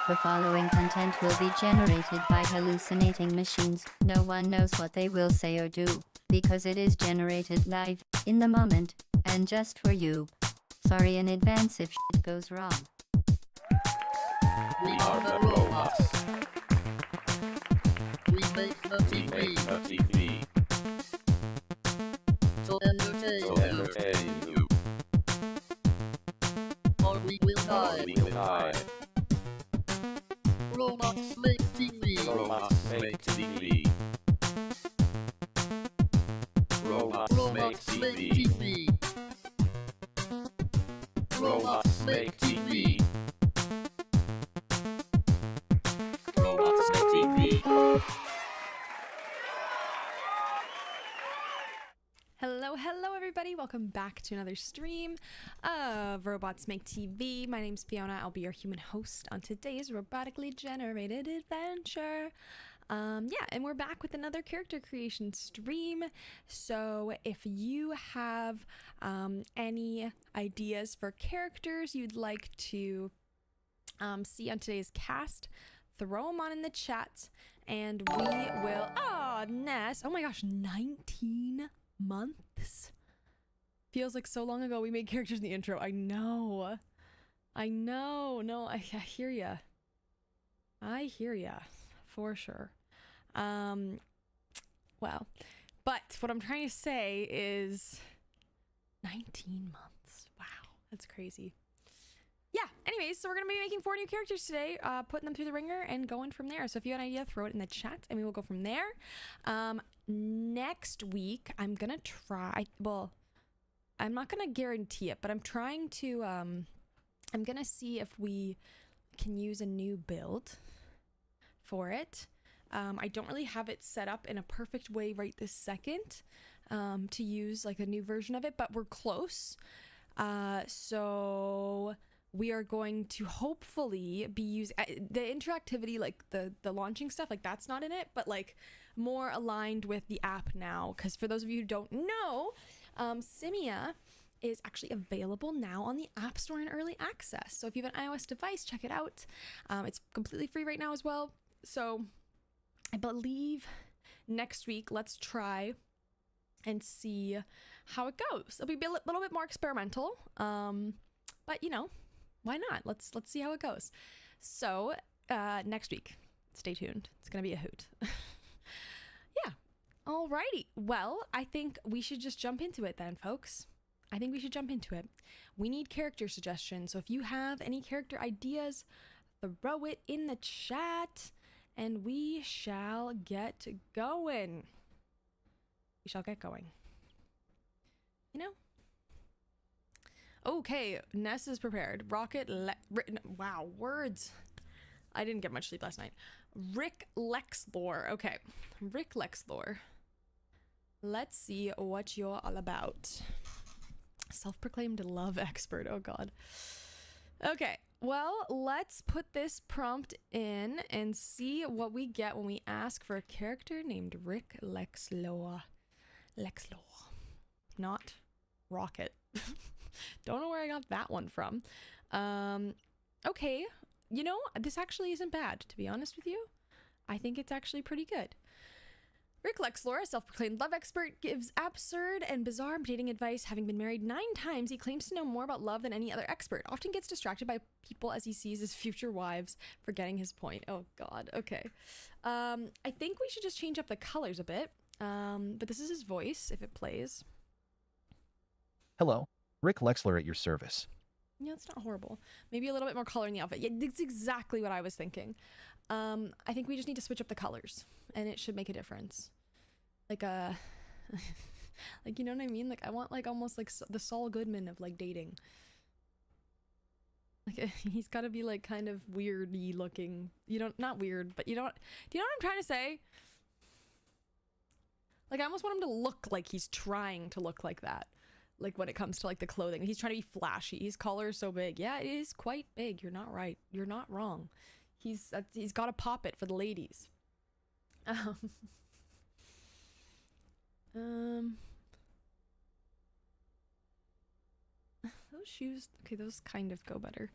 The following content will be generated by hallucinating machines. No one knows what they will say or do, because it is generated live, in the moment, and just for you. Sorry in advance if shit goes wrong. We are the robots. We make the TV. To entertain you. Or we will die. Robots make TV. Robots make TV. Robots make TV. Robots make TV. Robots make TV. Hello everybody, welcome back to another stream of Robots Make TV. My name's Fiona, I'll be your human host on today's robotically generated adventure. And we're back with another character creation stream. So if you have any ideas for characters you'd like to see on today's cast, throw them on in the chat and we will... Oh, Ness! Oh my gosh, 19 months? Feels like so long ago we made characters in the intro. I know. No, I hear ya. I hear ya. For sure. Well, but what I'm trying to say is 19 months. Wow, that's crazy. Yeah, anyways, so we're going to be making 4 new characters today, putting them through the ringer and going from there. So if you have an idea, throw it in the chat and we will go from there. Next week, I'm going to try, well, I'm not going to guarantee it, but I'm trying to, I'm going to see if we can use a new build for it. I don't really have it set up in a perfect way right this second to use like a new version of it, but we're close. So we are going to hopefully be using the interactivity, like the launching stuff, like that's not in it, but like more aligned with the app now. Because for those of you who don't know, Simia is actually available now on the App Store in early access. So if you have an iOS device, check it out. It's completely free right now as well. So I believe next week, let's try and see how it goes. It'll be a little bit more experimental, but you know, why not? Let's see how it goes. So next week, stay tuned. It's gonna be a hoot. Yeah. Alrighty. Well, I think we should just jump into it then, folks. I think we should jump into it. We need character suggestions. So if you have any character ideas, throw it in the chat. And we shall get going. We shall get going. You know? Okay, Ness is prepared. Wow, words. I didn't get much sleep last night. Rick Lexlore. Okay, Rick Lexlore. Let's see what you're all about. Self-proclaimed love expert. Oh, God. Okay. Well, let's put this prompt in and see what we get when we ask for a character named Rick Lexlore. Not Rocket. Don't know where I got that one from. Okay, you know, this actually isn't bad, to be honest with you. I think it's actually pretty good. Rick Lexlore, a self-proclaimed love expert, gives absurd and bizarre dating advice. Having been married 9 times, he claims to know more about love than any other expert. Often gets distracted by people as he sees his future wives, forgetting his point. Oh, God. Okay. I think we should just change up the colors a bit. But this is his voice, if it plays. Hello, Rick Lexler at your service. Yeah, it's not horrible. Maybe a little bit more color in the outfit. Yeah, that's exactly what I was thinking. I think we just need to switch up the colors, and it should make a difference. Like like, you know what I mean? Like, I want like almost like the Saul Goodman of like dating. Like, he's got to be like kind of weirdy looking. You know, not weird, but you know what? Do you know what I'm trying to say? Like, I almost want him to look like he's trying to look like that. Like when it comes to like the clothing, he's trying to be flashy. His collar is so big. Yeah, it is quite big. You're not right. You're not wrong. He's got to pop it for the ladies. Those shoes, okay, those kind of go better.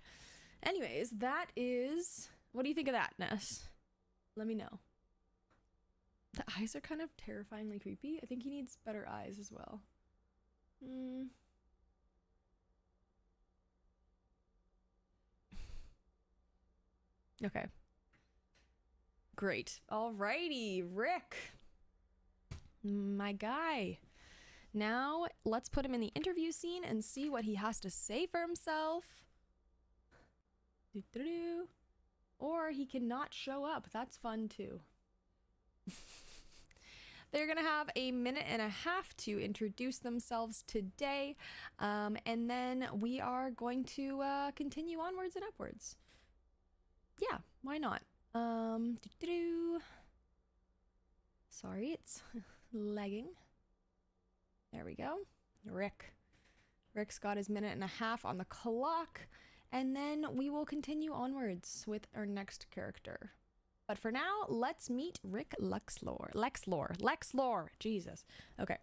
Anyways, that is What do you think of that, Ness? Let me know. The eyes are kind of terrifyingly creepy. I think he needs better eyes as well. Okay. Great. Alrighty, Rick. My guy. Now, let's put him in the interview scene and see what he has to say for himself. Doo-doo-doo. Or he cannot show up. That's fun too. They're going to have a minute and a half to introduce themselves today. And then we are going to continue onwards and upwards. Yeah, why not? Doo-doo-doo. Sorry, it's lagging. There we go. Rick's got his minute and a half on the clock. And then we will continue onwards with our next character. But for now, let's meet Rick Lexlor. Jesus. Okay.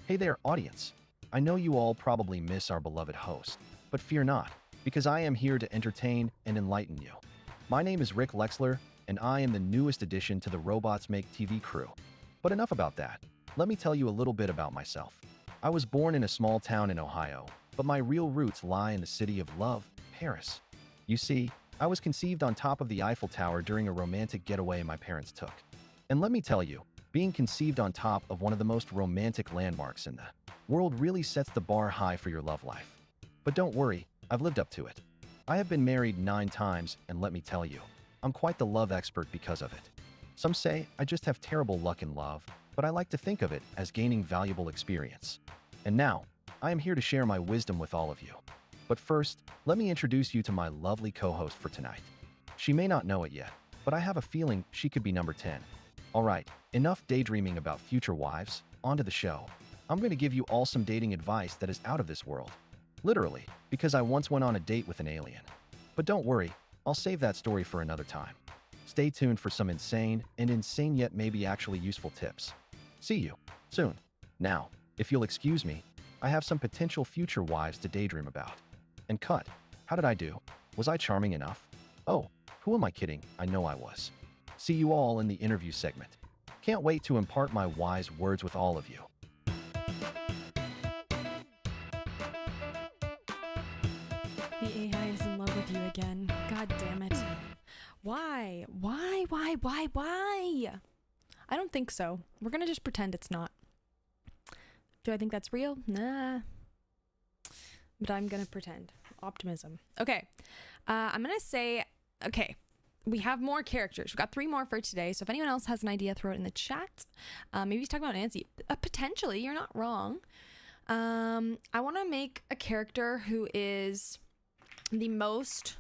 Hey there, audience. I know you all probably miss our beloved host, but fear not, because I am here to entertain and enlighten you. My name is Rick Lexler, and I am the newest addition to the Robots Make TV crew. But enough about that. Let me tell you a little bit about myself. I was born in a small town in Ohio, but my real roots lie in the city of love, Paris. You see, I was conceived on top of the Eiffel Tower during a romantic getaway my parents took. And let me tell you, being conceived on top of one of the most romantic landmarks in the world really sets the bar high for your love life. But don't worry, I've lived up to it. I have been married 9 times, and let me tell you, I'm quite the love expert because of it. Some say I just have terrible luck in love, but I like to think of it as gaining valuable experience. And now, I am here to share my wisdom with all of you. But first, let me introduce you to my lovely co-host for tonight. She may not know it yet, but I have a feeling she could be number 10. Alright, enough daydreaming about future wives, onto the show. I'm going to give you all some dating advice that is out of this world. Literally, because I once went on a date with an alien. But don't worry, I'll save that story for another time. Stay tuned for some insane yet maybe actually useful tips. See you soon. Now, if you'll excuse me, I have some potential future wives to daydream about. And cut. How did I do? Was I charming enough? Oh, who am I kidding? I know I was. See you all in the interview segment. Can't wait to impart my wise words with all of you. The AI is in love with you again. God damn it. Why? Why? I don't think so. We're gonna just pretend it's not. Do I think that's real? Nah. But I'm gonna pretend. Optimism. Okay. I'm gonna say, okay, we have more characters. We've got 3 more for today. So if anyone else has an idea, throw it in the chat. Maybe he's talking about Nancy. Potentially, you're not wrong. I want to make a character who is the most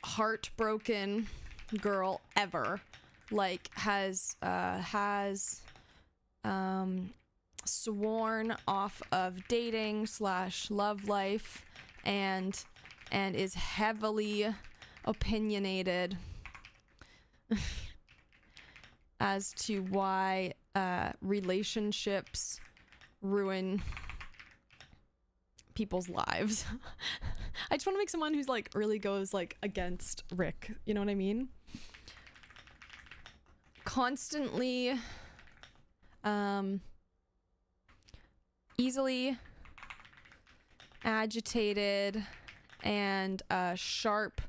heartbroken girl ever. Like has sworn off of dating / love life and is heavily opinionated as to why relationships ruin people's lives. I just want to make someone who's like really goes like against Rick, you know what I mean? Constantly easily agitated and sharp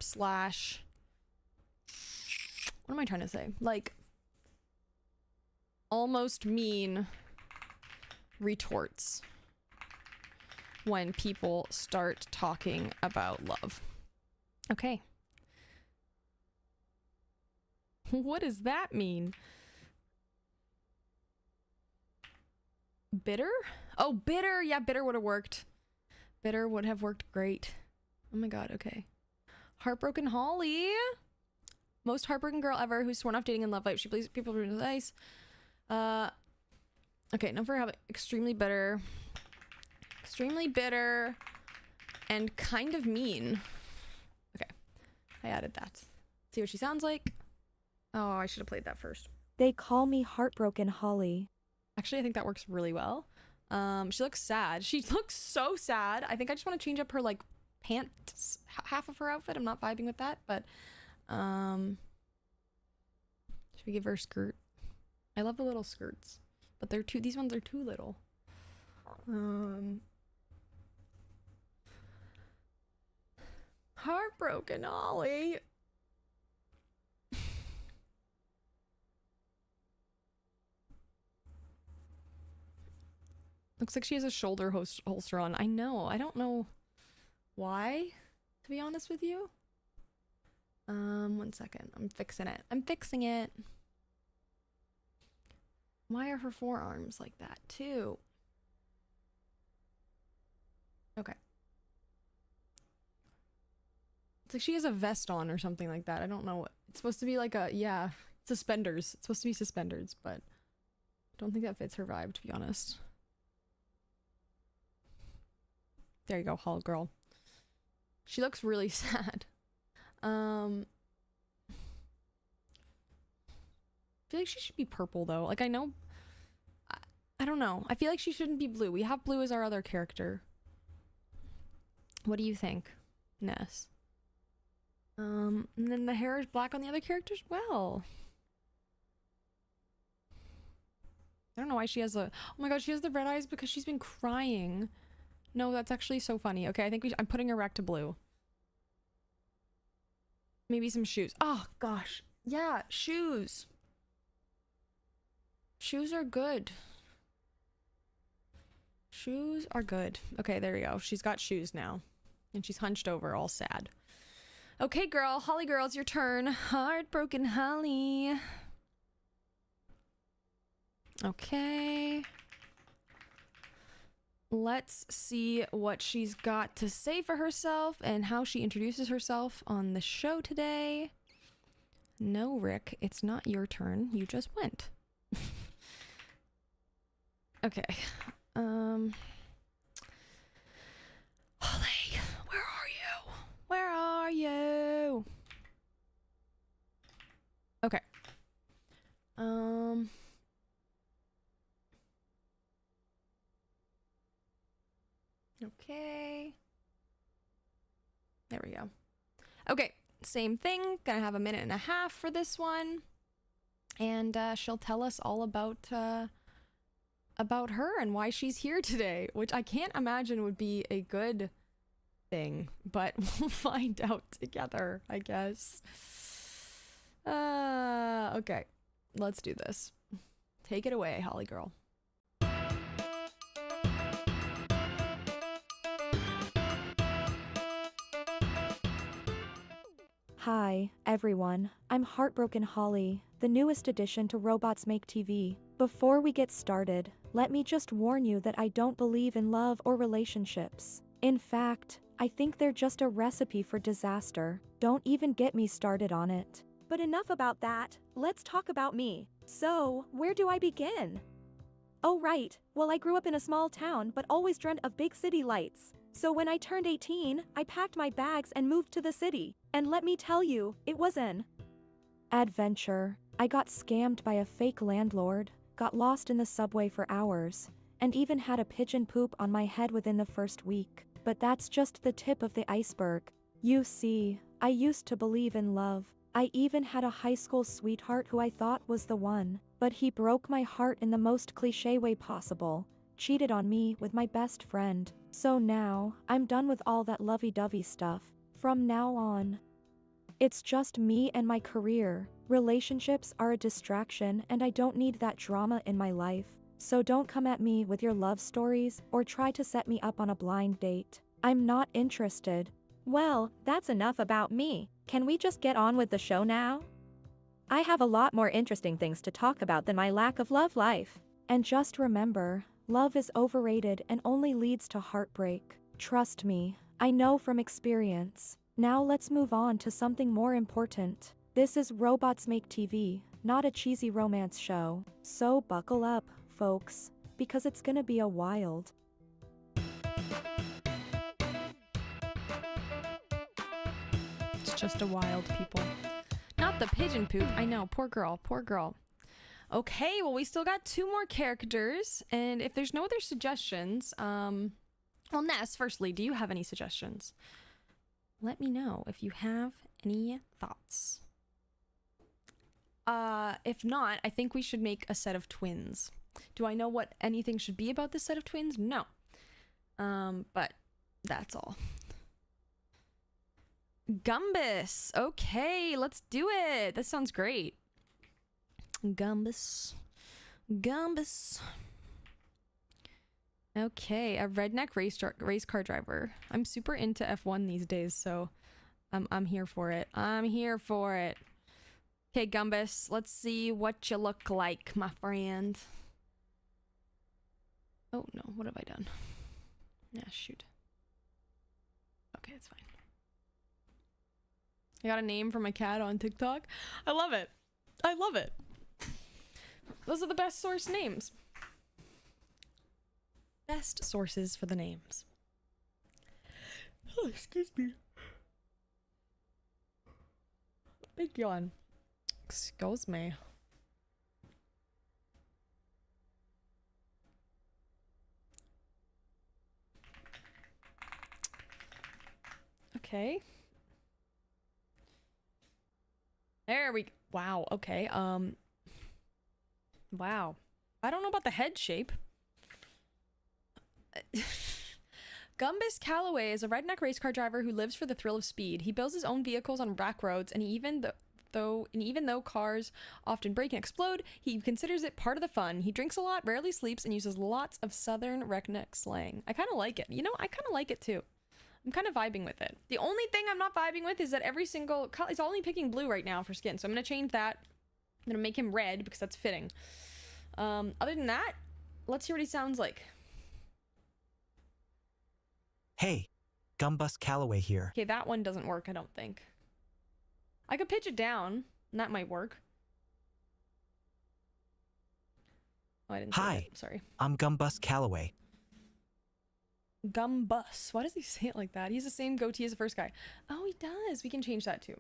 slash, what am I trying to say? Like almost mean retorts when people start talking about love. Okay. What does that mean? Bitter? Oh, bitter. Yeah, bitter would have worked. Bitter would have worked great. Oh my god, okay. Heartbroken Holly. Most heartbroken girl ever who's sworn off dating and love life. She believes people are nice. Okay, now for having extremely bitter and kind of mean. Okay, I added that. See what she sounds like. Oh, I should have played that first. They call me Heartbroken Holly. Actually, I think that works really well. She looks sad. She looks so sad. I think I just want to change up her like pants, half of her outfit. I'm not vibing with that, but should we give her a skirt? I love the little skirts, but these ones are too little. Heartbroken Ollie. Looks like she has a shoulder holster on. I know. I don't know why, to be honest with you. 1 second. I'm fixing it. I'm fixing it. Why are her forearms like that, too? Okay. It's like she has a vest on or something like that. I don't know what. It's supposed to be like a, yeah, suspenders. It's supposed to be suspenders, but I don't think that fits her vibe, to be honest. There you go, Hall Girl. She looks really sad. I feel like she should be purple, though. Like, I know... I don't know. I feel like she shouldn't be blue. We have blue as our other character. What do you think, Ness? And then the hair is black on the other character as well. I don't know why she has a... Oh my god, she has the red eyes because she's been crying. No, that's actually so funny. Okay, I think I'm putting her back to blue. Maybe some shoes. Oh, gosh. Yeah, shoes. Shoes are good. Shoes are good. Okay, there we go. She's got shoes now. And she's hunched over, all sad. Okay, girl. Holly girl, it's your turn. Heartbroken Holly. Okay. Let's see what she's got to say for herself and how she introduces herself on the show today. No, Rick, it's not your turn. You just went. Okay. Holly, where are you? Where are you? Okay. Okay. There we go. Okay, same thing. Gonna have a minute and a half for this one. And she'll tell us all about her and why she's here today, which I can't imagine would be a good thing, but we'll find out together, I guess. Okay. Let's do this. Take it away, Holly girl. Hi, everyone. I'm Heartbroken Holly, the newest addition to Robots Make TV. Before we get started, let me just warn you that I don't believe in love or relationships. In fact, I think they're just a recipe for disaster. Don't even get me started on it. But enough about that. Let's talk about me. So, where do I begin? Oh right, well I grew up in a small town but always dreamt of big city lights. So when I turned 18, I packed my bags and moved to the city. And let me tell you, it was an adventure. I got scammed by a fake landlord, got lost in the subway for hours, and even had a pigeon poop on my head within the first week. But that's just the tip of the iceberg. You see, I used to believe in love. I even had a high school sweetheart who I thought was the one. But he broke my heart in the most cliché way possible. Cheated on me with my best friend. So now, I'm done with all that lovey-dovey stuff. From now on, it's just me and my career. Relationships are a distraction and I don't need that drama in my life. So don't come at me with your love stories or try to set me up on a blind date. I'm not interested. Well, that's enough about me. Can we just get on with the show now? I have a lot more interesting things to talk about than my lack of love life. And just remember, love is overrated and only leads to heartbreak. Trust me, I know from experience. Now let's move on to something more important. This is Robots Make TV, not a cheesy romance show. So buckle up, folks, because it's gonna be a wild. It's just a wild people. Not the pigeon poop. I know, poor girl, poor girl. Okay, well, we still got 2 more characters, and if there's no other suggestions, well, Ness, firstly, do you have any suggestions? Let me know if you have any thoughts. If not, I think we should make a set of twins. Do I know what anything should be about this set of twins? No. But that's all. Gumbus. Okay, let's do it. That sounds great. Gumbus. Gumbus. Okay, a redneck race car driver. I'm super into F1 these days, so I'm here for it. I'm here for it. Okay, Gumbus, let's see what you look like, my friend. Oh no, what have I done? Yeah, shoot. Okay, it's fine. I got a name for my cat on TikTok. I love it. I love it. Those are the best source names. Best sources for the names. Oh, excuse me. Big yawn. Excuse me. Okay. There we go. Wow, okay. Wow. I don't know about the head shape. Gumbus Calloway is a redneck race car driver who lives for the thrill of speed. He builds his own vehicles on back roads, and even though cars often break and explode, he considers it part of the fun. He drinks a lot, rarely sleeps, and uses lots of southern redneck slang. I kind of like it. You know, I kind of like it too. I'm kind of vibing with it. The only thing I'm not vibing with is that every single color, it's only picking blue right now for skin, so I'm gonna change that. I'm gonna make him red because that's fitting. Other than that, let's hear what he sounds like. Hey, Gumbus Calloway here. Okay, that one doesn't work, I don't think. I could pitch it down, and that might work. Oh, I didn't say Hi, that. Sorry. I'm Gumbus Calloway. Gumbus. Why does he say it like that? He has the same goatee as the first guy. Oh, he does. We can change that too.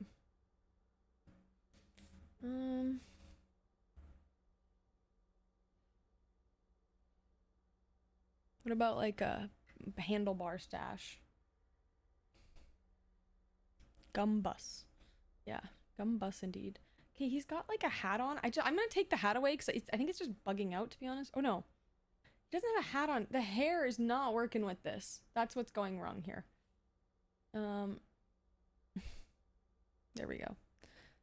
What about like a handlebar stash? Gumbus. Yeah, Gumbus indeed. Okay, he's got like a hat on. I'm gonna take the hat away because I think it's just bugging out, to be honest. Oh no. He doesn't have a hat on. The hair is not working with this. That's what's going wrong here. There we go.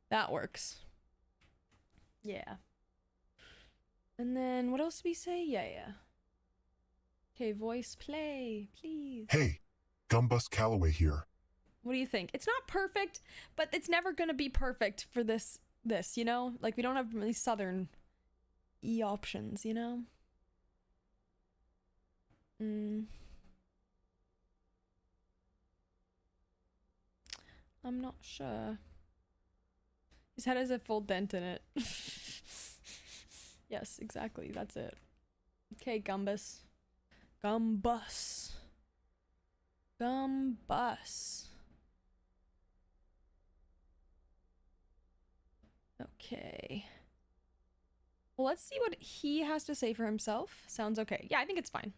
That works. Yeah. And then what else did we say? Yeah. Okay, voice play, please. Hey, Gumbus Calloway here. What do you think? It's not perfect, but it's never gonna be perfect for this, you know? Like, we don't have really southern E options, you know? I'm not sure. His head has a full dent in it. Yes, exactly. That's it. Okay, Gumbus. Gumbus. Gumbus. Okay. Well, let's see what he has to say for himself. Sounds okay. Yeah, I think it's fine.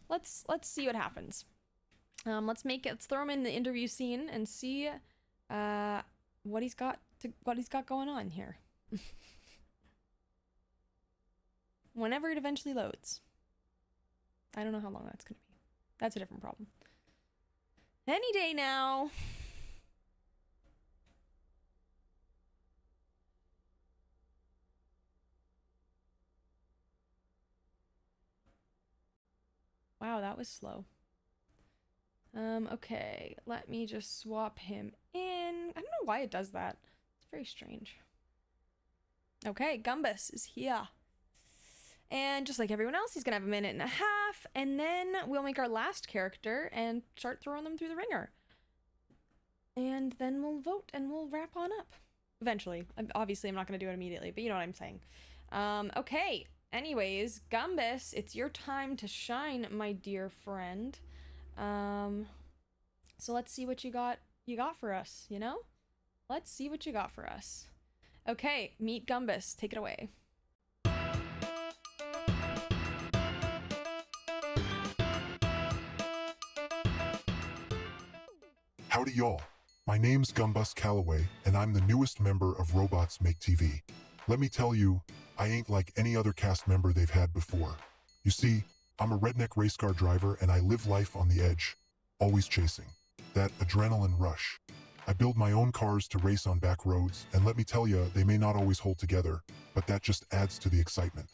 Let's see what happens. Let's throw him in the interview scene and see what he's got going on here. Whenever it eventually loads. I don't know how long that's gonna be. That's a different problem. Any day now. Wow, that was slow. Okay, let me just swap him in. I don't know why it does that. It's very strange. Okay, Gumbus is here. And just like everyone else, he's gonna have a minute and a half, and then we'll make our last character and start throwing them through the ringer. And then we'll vote and we'll wrap on up. Eventually. Obviously, I'm not gonna do it immediately, but you know what I'm saying. Okay. Anyways, Gumbus, it's your time to shine, my dear friend. So let's see what you got for us, you know? Let's see what you got for us. Okay, meet Gumbus. Take it away. Howdy y'all. My name's Gumbus Calloway, and I'm the newest member of Robots Make TV. Let me tell you, I ain't like any other cast member they've had before. You see, I'm a redneck race car driver and I live life on the edge, always chasing that adrenaline rush. I build my own cars to race on back roads, and let me tell you, they may not always hold together, but that just adds to the excitement.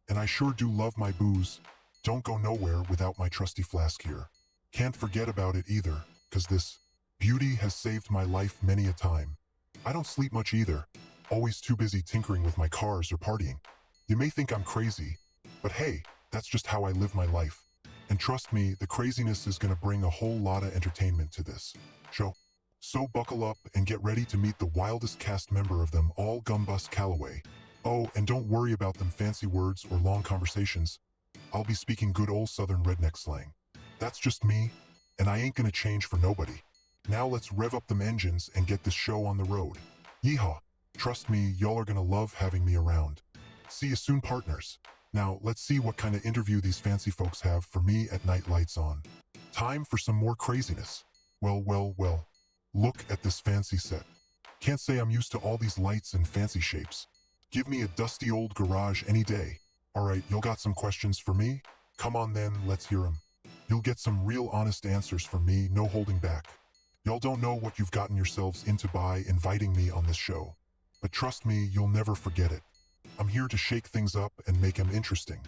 And I sure do love my booze. Don't go nowhere without my trusty flask here. Can't forget about it either, 'cause this beauty has saved my life many a time. I don't sleep much either, always too busy tinkering with my cars or partying. You may think I'm crazy, but hey, that's just how I live my life. And trust me, the craziness is gonna bring a whole lot of entertainment to this show. So buckle up and get ready to meet the wildest cast member of them all, Gumbus Calloway. Oh, and don't worry about them fancy words or long conversations. I'll be speaking good old southern redneck slang. That's just me, and I ain't gonna change for nobody. Now let's rev up them engines and get this show on the road. Yeehaw! Trust me, y'all are gonna love having me around. See you soon, partners. Now, let's see what kind of interview these fancy folks have for me at Night Lights On. Time for some more craziness. Well. Look at this fancy set. Can't say I'm used to all these lights and fancy shapes. Give me a dusty old garage any day. Alright, y'all got some questions for me? Come on then, let's hear 'em. You'll get some real honest answers from me, no holding back. Y'all don't know what you've gotten yourselves into by inviting me on this show. But trust me, you'll never forget it. I'm here to shake things up and make 'em interesting.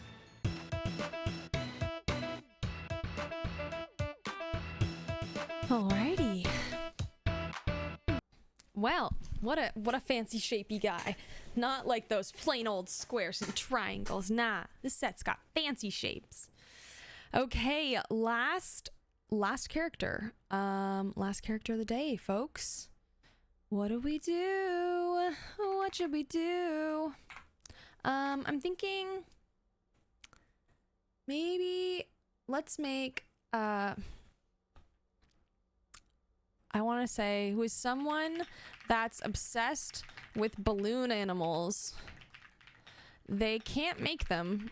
Alrighty. Well, what a fancy shapey guy. Not like those plain old squares and triangles. Nah, this set's got fancy shapes. Okay, last character. Last character of the day, folks. What do we do? What should we do? I'm thinking maybe let's make I want to say who is someone that's obsessed with balloon animals. They can't make them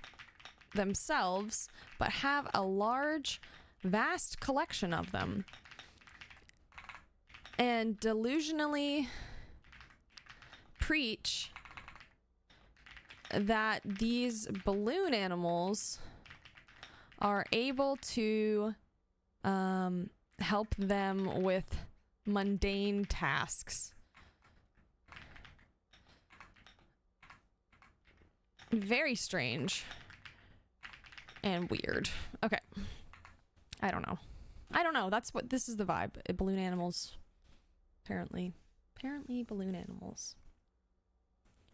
themselves, but have a large, vast collection of them. And delusionally preach that these balloon animals are able to help them with mundane tasks. Very strange and weird. Okay. I don't know. That's what this is the vibe. Balloon animals. Apparently balloon animals.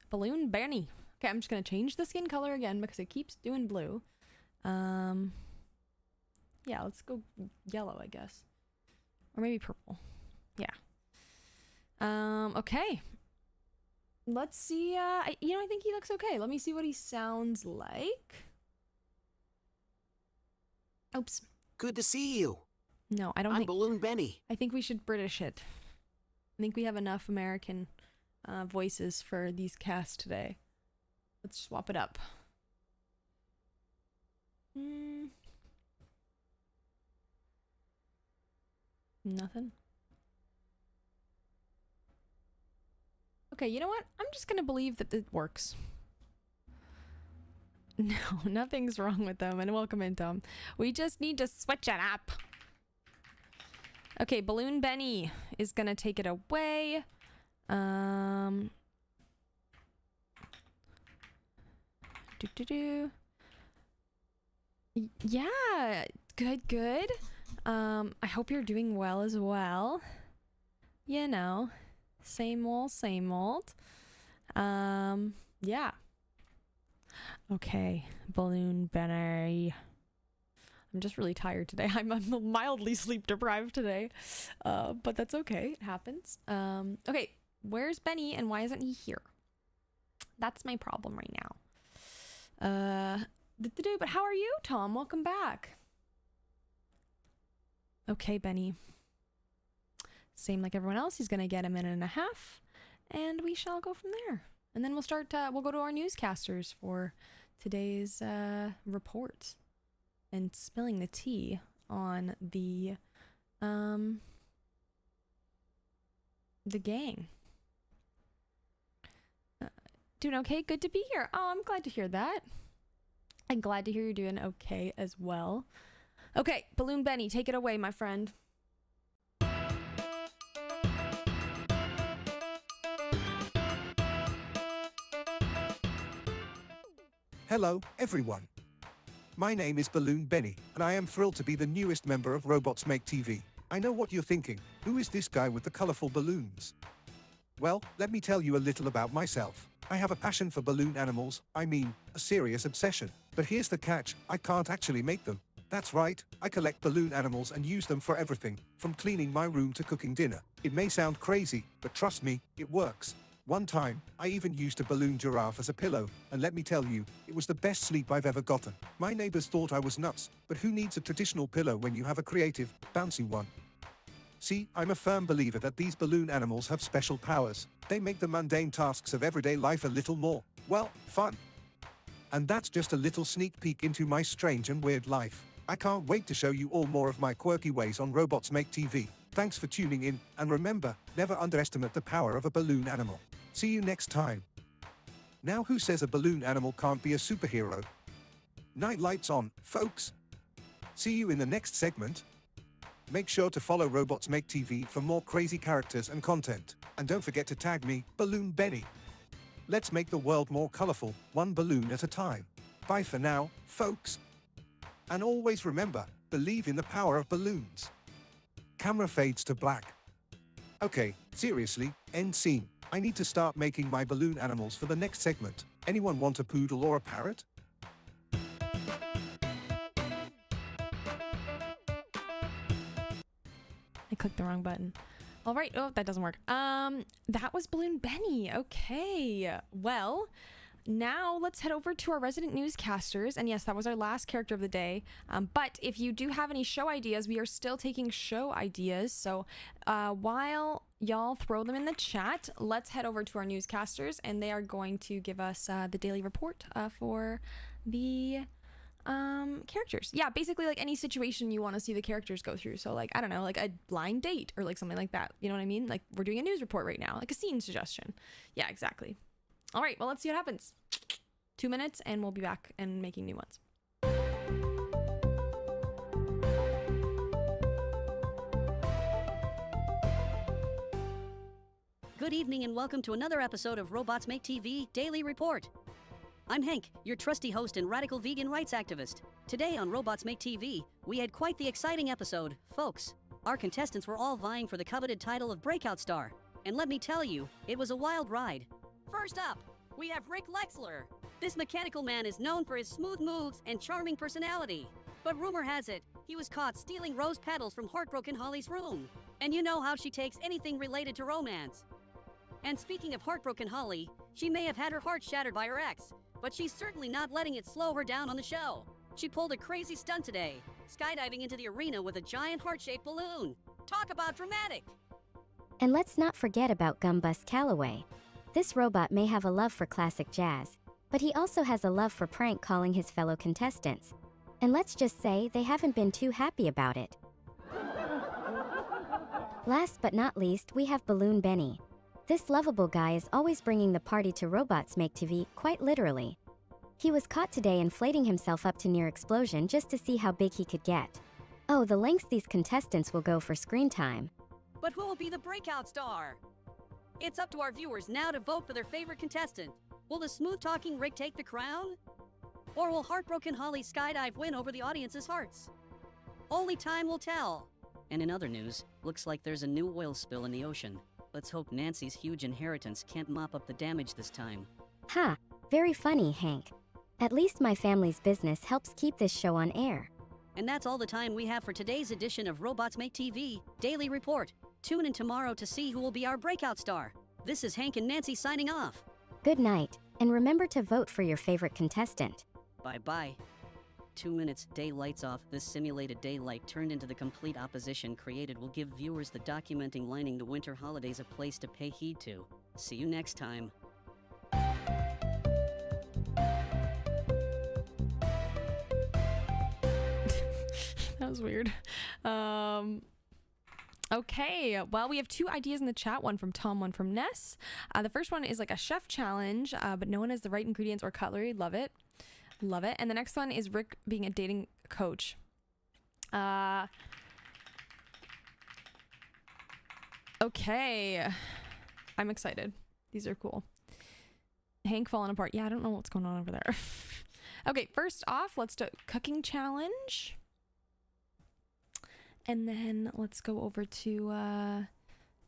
Balloon Benny. Okay, I'm just gonna change the skin color again because it keeps doing blue. Yeah, let's go yellow, I guess. Or maybe purple. Yeah. Okay. Let's see. I think he looks okay. Let me see what he sounds like. Oops. Good to see you. No, I don't I'm think... Balloon Benny. I think we should British it. I think we have enough American voices for these casts today. Let's swap it up. Nothing. Okay, you know what? I'm just gonna believe that it works. No, nothing's wrong with them. And welcome in, Tom. We just need to switch it up. Okay, Balloon Benny is gonna take it away. Yeah, good. I hope you're doing well as well. You know, same old. Yeah. Okay, Balloon Benny. I'm just really tired today. I'm mildly sleep deprived today, but that's okay. It happens. Okay, where's Benny and why isn't he here? That's my problem right now. But how are you, Tom? Welcome back. Okay, Benny. Same like everyone else. He's gonna get a minute and a half, and we shall go from there. And then we'll go to our newscasters for today's report and spilling the tea on the gang. Doing okay? Good to be here. Oh, I'm glad to hear that. I'm glad to hear you're doing okay as well. Okay, Balloon Benny, take it away, my friend. Hello, everyone. My name is Balloon Benny, and I am thrilled to be the newest member of Robots Make TV. I know what you're thinking. Who is this guy with the colorful balloons? Well, let me tell you a little about myself. I have a passion for balloon animals, I mean, a serious obsession. But here's the catch, I can't actually make them. That's right, I collect balloon animals and use them for everything, from cleaning my room to cooking dinner. It may sound crazy, but trust me, it works. One time, I even used a balloon giraffe as a pillow, and let me tell you, it was the best sleep I've ever gotten. My neighbors thought I was nuts, but who needs a traditional pillow when you have a creative, bouncy one? See, I'm a firm believer that these balloon animals have special powers. They make the mundane tasks of everyday life a little more, well, fun. And that's just a little sneak peek into my strange and weird life. I can't wait to show you all more of my quirky ways on Robots Make TV. Thanks for tuning in, and remember, never underestimate the power of a balloon animal. See you next time. Now who says a balloon animal can't be a superhero? Night lights on, folks. See you in the next segment. Make sure to follow Robots Make TV for more crazy characters and content. And don't forget to tag me, Balloon Benny. Let's make the world more colorful, one balloon at a time. Bye for now, folks. And always remember, believe in the power of balloons. Camera fades to black. Okay, seriously, end scene. I need to start making my balloon animals for the next segment. Anyone want a poodle or a parrot? I clicked the wrong button. All right. Oh, that doesn't work. That was Balloon Benny. Okay. Well, now let's head over to our resident newscasters. And yes, that was our last character of the day. But if you do have any show ideas, we are still taking show ideas. So while y'all throw them in the chat, let's head over to our newscasters, and they are going to give us the daily report for the characters. Yeah, basically like any situation you want to see the characters go through. So like, I don't know, like a blind date or like something like that. You know what I mean? Like we're doing a news report right now, like a scene suggestion. Yeah, exactly. All right, well, let's see what happens. 2 minutes and we'll be back and making new ones. Good evening and welcome to another episode of Robots Make TV Daily Report. I'm Hank, your trusty host and radical vegan rights activist. Today on Robots Make TV, we had quite the exciting episode, folks. Our contestants were all vying for the coveted title of Breakout Star. And let me tell you, it was a wild ride. First up, we have Rick Lexler. This mechanical man is known for his smooth moves and charming personality. But rumor has it, he was caught stealing rose petals from Heartbroken Holly's room. And you know how she takes anything related to romance. And speaking of Heartbroken Holly, she may have had her heart shattered by her ex, but she's certainly not letting it slow her down on the show. She pulled a crazy stunt today, skydiving into the arena with a giant heart-shaped balloon. Talk about dramatic! And let's not forget about Gumbus Calloway. This robot may have a love for classic jazz, but he also has a love for prank calling his fellow contestants. And let's just say they haven't been too happy about it. Last but not least, we have Balloon Benny. This lovable guy is always bringing the party to Robots Make TV, quite literally. He was caught today inflating himself up to near explosion just to see how big he could get. Oh, the lengths these contestants will go for screen time. But who will be the breakout star? It's up to our viewers now to vote for their favorite contestant. Will the smooth-talking Rick take the crown? Or will Heartbroken Holly skydive win over the audience's hearts? Only time will tell. And in other news, looks like there's a new oil spill in the ocean. Let's hope Nancy's huge inheritance can't mop up the damage this time. Ha, very funny, Hank. At least my family's business helps keep this show on air. And that's all the time we have for today's edition of Robots Make TV Daily Report. Tune in tomorrow to see who will be our breakout star. This is Hank and Nancy signing off. Good night, and remember to vote for your favorite contestant. Bye-bye. 2 minutes, day lights off. This simulated daylight turned into the complete opposition created will give viewers the documenting lining the winter holidays a place to pay heed to. See you next time. That was weird. Okay, well, we have 2 ideas in the chat, one from Tom, one from Ness. The first one is like a chef challenge, but no one has the right ingredients or cutlery. Love it. Love it. And the next one is Rick being a dating coach. Okay. I'm excited. These are cool. Hank falling apart. Yeah, I don't know what's going on over there. Okay, first off, let's do a cooking challenge. And then let's go over to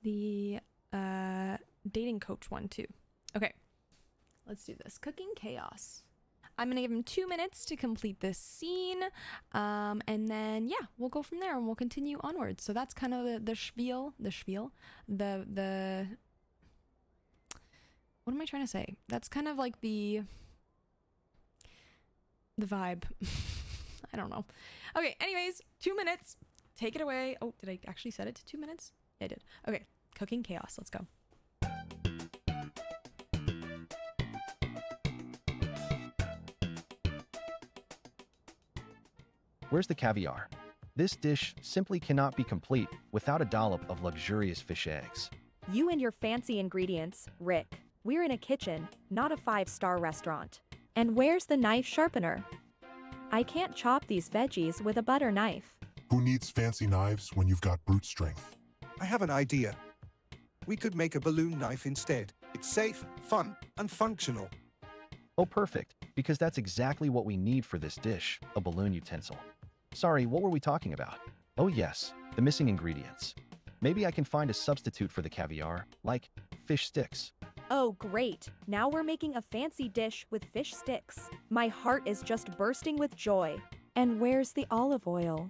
the dating coach one too. Okay, let's do this. Cooking chaos. I'm going to give him 2 minutes to complete this scene. And then, yeah, we'll go from there and we'll continue onwards. So that's kind of the spiel, the what am I trying to say? That's kind of like the vibe. I don't know. Okay, anyways, 2 minutes. Take it away. Oh, did I actually set it to 2 minutes? I did. Okay, cooking chaos. Let's go. Where's the caviar? This dish simply cannot be complete without a dollop of luxurious fish eggs. You and your fancy ingredients, Rick. We're in a kitchen, not a 5-star restaurant. And where's the knife sharpener? I can't chop these veggies with a butter knife. Who needs fancy knives when you've got brute strength? I have an idea. We could make a balloon knife instead. It's safe, fun, and functional. Oh, perfect, because that's exactly what we need for this dish, a balloon utensil. Sorry, what were we talking about? Oh yes, the missing ingredients. Maybe I can find a substitute for the caviar, like fish sticks. Oh, great. Now we're making a fancy dish with fish sticks. My heart is just bursting with joy. And where's the olive oil?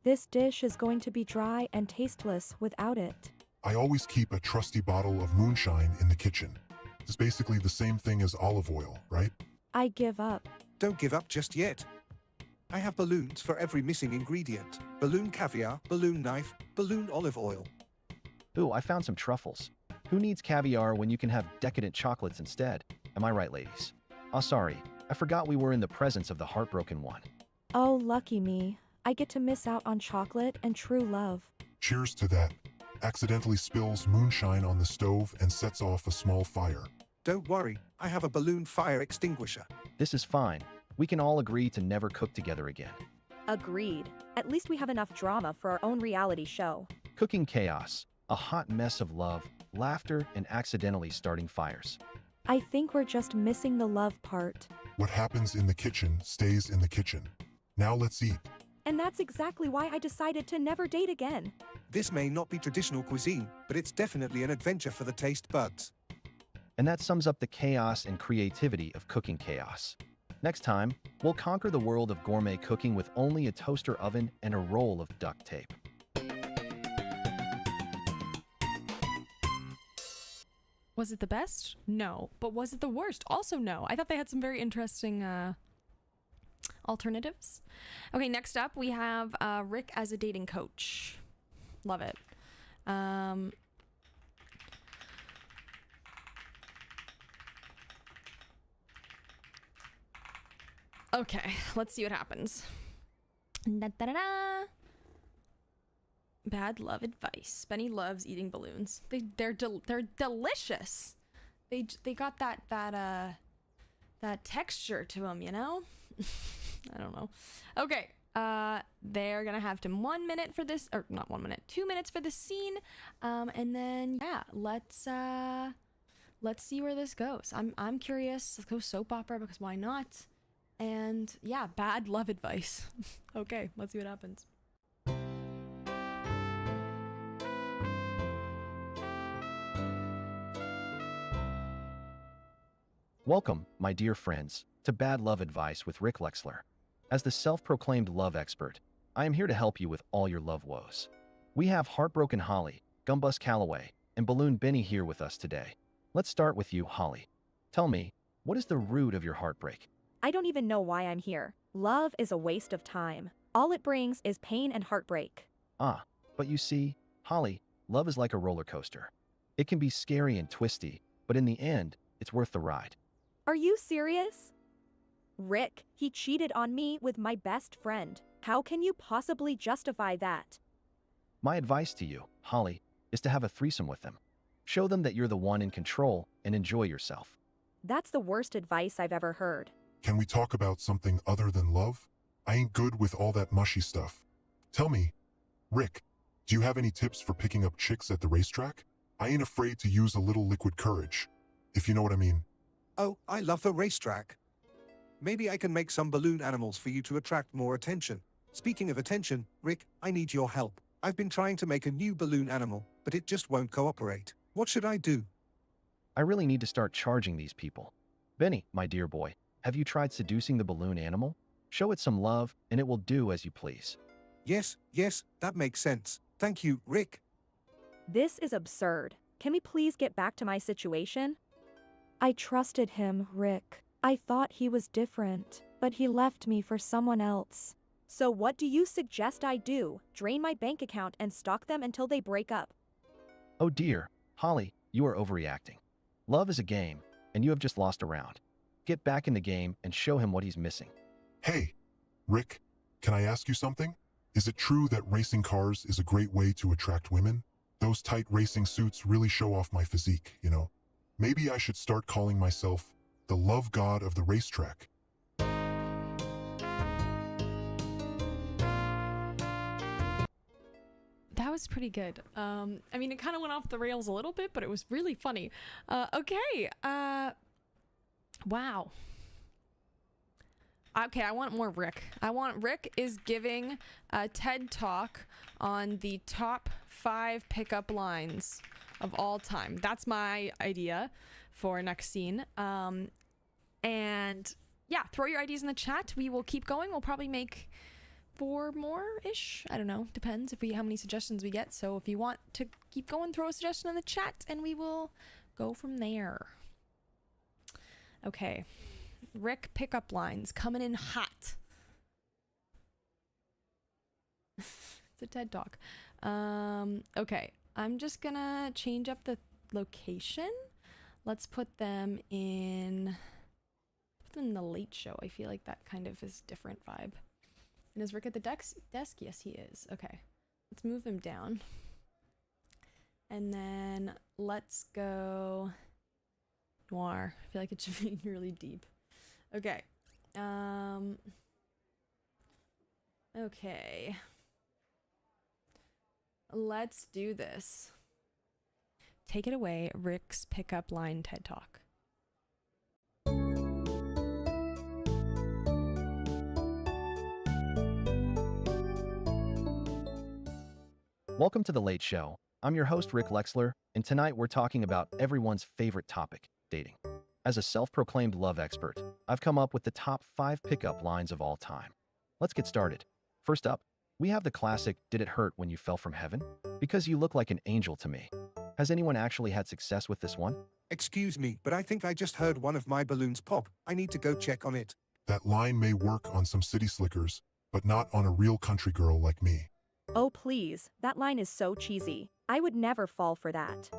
This dish is going to be dry and tasteless without it. I always keep a trusty bottle of moonshine in the kitchen. It's basically the same thing as olive oil, right? I give up. Don't give up just yet. I have balloons for every missing ingredient. Balloon caviar, balloon knife, balloon olive oil. Ooh, I found some truffles. Who needs caviar when you can have decadent chocolates instead? Am I right, ladies? Oh, sorry. I forgot we were in the presence of the heartbroken one. Oh, lucky me. I get to miss out on chocolate and true love. Cheers to that. Accidentally spills moonshine on the stove and sets off a small fire. Don't worry, I have a balloon fire extinguisher. This is fine. We can all agree to never cook together again. Agreed. At least we have enough drama for our own reality show. Cooking chaos. A hot mess of love, laughter, and accidentally starting fires. I think we're just missing the love part. What happens in the kitchen stays in the kitchen. Now let's eat. And that's exactly why I decided to never date again. This may not be traditional cuisine, but it's definitely an adventure for the taste buds. And that sums up the chaos and creativity of cooking chaos. Next time, we'll conquer the world of gourmet cooking with only a toaster oven and a roll of duct tape. Was it the best? No. But was it the worst? Also no. I thought they had some very interesting alternatives. Okay, next up we have Rick as a dating coach. Love it. Okay, let's see what happens. Da-da-da-da. Bad love advice. Benny loves eating balloons. They're delicious. They got that texture to them, you know? I don't know. Okay. They're gonna have 1 minute for this, or not 1 minute, 2 minutes for this scene. And then yeah, let's see where this goes. I'm curious. Let's go soap opera because why not? And yeah, bad love advice. Okay, let's see what happens. Welcome, my dear friends, to Bad Love Advice with Rick Lexler. As the self-proclaimed love expert, I am here to help you with all your love woes. We have Heartbroken Holly, Gumbus Calloway, and Balloon Benny here with us today. Let's start with you, Holly. Tell me, what is the root of your heartbreak? I don't even know why I'm here. Love is a waste of time. All it brings is pain and heartbreak. Ah, but you see, Holly, love is like a roller coaster. It can be scary and twisty, but in the end, it's worth the ride. Are you serious? Rick, he cheated on me with my best friend. How can you possibly justify that? My advice to you, Holly, is to have a threesome with them. Show them that you're the one in control and enjoy yourself. That's the worst advice I've ever heard. Can we talk about something other than love? I ain't good with all that mushy stuff. Tell me, Rick, do you have any tips for picking up chicks at the racetrack? I ain't afraid to use a little liquid courage, if you know what I mean. Oh, I love the racetrack. Maybe I can make some balloon animals for you to attract more attention. Speaking of attention, Rick, I need your help. I've been trying to make a new balloon animal, but it just won't cooperate. What should I do? I really need to start charging these people. Benny, my dear boy, have you tried seducing the balloon animal? Show it some love, and it will do as you please. Yes, that makes sense. Thank you, Rick. This is absurd. Can we please get back to my situation? I trusted him, Rick. I thought he was different, but he left me for someone else. So what do you suggest I do? Drain my bank account and stalk them until they break up? Oh dear, Holly, you are overreacting. Love is a game, and you have just lost a round. Get back in the game and show him what he's missing. Hey, Rick, can I ask you something? Is it true that racing cars is a great way to attract women? Those tight racing suits really show off my physique, you know? Maybe I should start calling myself the love god of the racetrack. That was pretty good. I mean, it kind of went off the rails a little bit, but it was really funny. Okay. Wow. Okay, I want more Rick. Rick is giving a TED Talk on the top 5 pickup lines of all time. That's my idea for next scene. And yeah, throw your ideas in the chat. We will keep going. We'll probably make 4 more-ish. I don't know. Depends how many suggestions we get. So if you want to keep going, throw a suggestion in the chat and we will go from there. Okay. Rick pickup lines coming in hot. It's a TED Talk. Okay. I'm just gonna change up the location. Let's put them in the late show. I feel like that kind of is different vibe. And is Rick at the desk? Yes, he is. Okay. Let's move him down. And then let's go noir. I feel like it should be really deep. Okay. Okay. Let's do this. Take it away, Rick's pickup line TED Talk. Welcome to The Late Show. I'm your host, Rick Lexler, and tonight we're talking about everyone's favorite topic, dating. As a self-proclaimed love expert, I've come up with the top 5 pickup lines of all time. Let's get started. First up, we have the classic, "Did it hurt when you fell from heaven? Because you look like an angel to me." Has anyone actually had success with this one? Excuse me, but I think I just heard one of my balloons pop. I need to go check on it. That line may work on some city slickers, but not on a real country girl like me. Oh please, that line is so cheesy. I would never fall for that.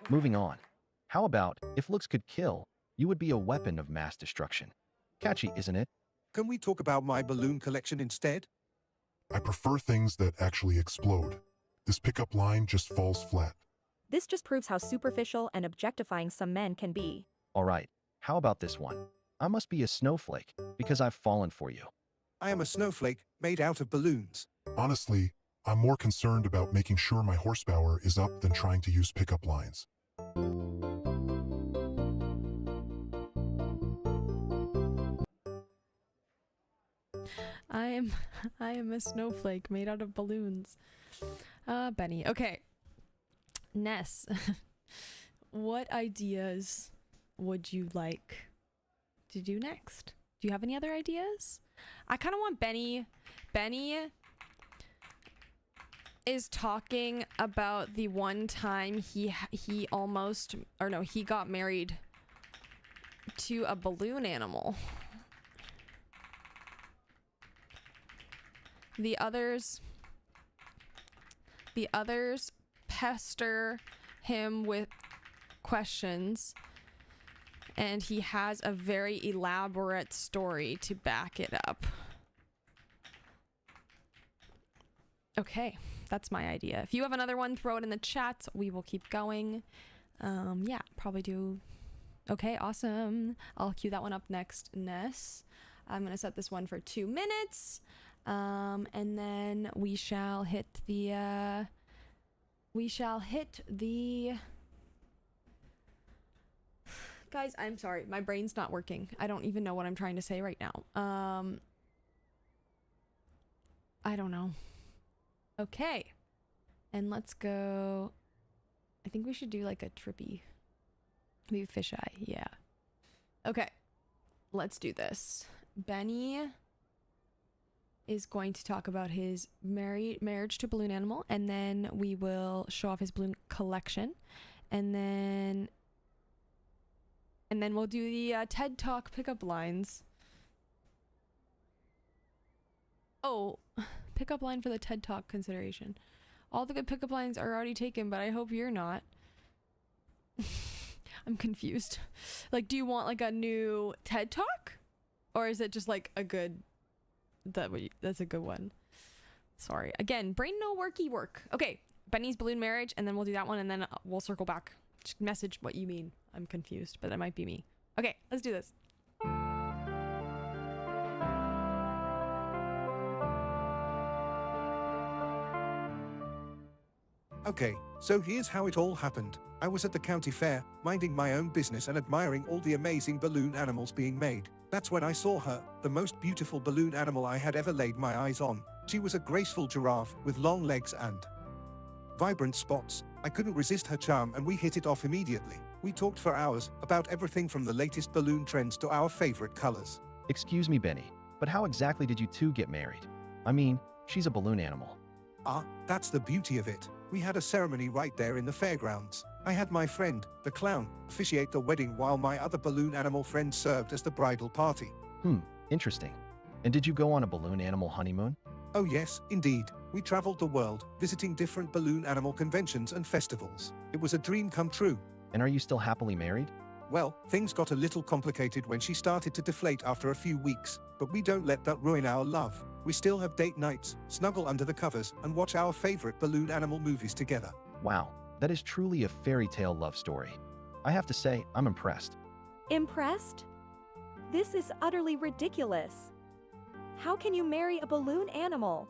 Moving on. How about, if looks could kill, you would be a weapon of mass destruction. Catchy, isn't it? Can we talk about my balloon collection instead? I prefer things that actually explode. This pickup line just falls flat. This just proves how superficial and objectifying some men can be. Alright, how about this one? I must be a snowflake, because I've fallen for you. I am a snowflake made out of balloons. Honestly, I'm more concerned about making sure my horsepower is up than trying to use pickup lines. I am a snowflake made out of balloons. Benny. Okay. Ness. What ideas would you like to do next? Do you have any other ideas? I kind of want Benny. Benny is talking about the one time he got married to a balloon animal. The others pester him with questions, and he has a very elaborate story to back it up. Okay, that's my idea. If you have another one, throw it in the chat. We will keep going. Yeah, probably do. Okay, awesome. I'll cue that one up next, Ness. I'm gonna set this one for 2 minutes. And then we shall hit the guys, I'm sorry, my brain's not working. I don't even know what I'm trying to say right now. I don't know. Okay, and let's go. I think we should do like a trippy, maybe fisheye. Yeah. Okay, let's do this. Benny is going to talk about his marriage to balloon animal, and then we will show off his balloon collection, and then we'll do the TED Talk pickup lines. Oh, pickup line for the TED Talk consideration. All the good pickup lines are already taken, but I hope you're not. I'm confused. Like, do you want like a new TED Talk, or is it just like a good? That's a good one. Sorry. Again, brain no worky work. Okay, Benny's balloon marriage, and then we'll do that one, and then we'll circle back. Just message what you mean. I'm confused, but that might be me. Okay, let's do this. Okay, so here's how it all happened. I was at the county fair, minding my own business and admiring all the amazing balloon animals being made. That's when I saw her, the most beautiful balloon animal I had ever laid my eyes on. She was a graceful giraffe with long legs and vibrant spots. I couldn't resist her charm, and we hit it off immediately. We talked for hours about everything from the latest balloon trends to our favorite colors. Excuse me, Benny, but how exactly did you two get married? I mean, she's a balloon animal. Ah, that's the beauty of it. We had a ceremony right there in the fairgrounds. I had my friend, the clown, officiate the wedding while my other balloon animal friend served as the bridal party. Interesting. And did you go on a balloon animal honeymoon? Oh yes, indeed. We traveled the world, visiting different balloon animal conventions and festivals. It was a dream come true. And are you still happily married? Well, things got a little complicated when she started to deflate after a few weeks, but we don't let that ruin our love. We still have date nights, snuggle under the covers, and watch our favorite balloon animal movies together. Wow, that is truly a fairy tale love story. I have to say, I'm impressed. Impressed? This is utterly ridiculous. How can you marry a balloon animal?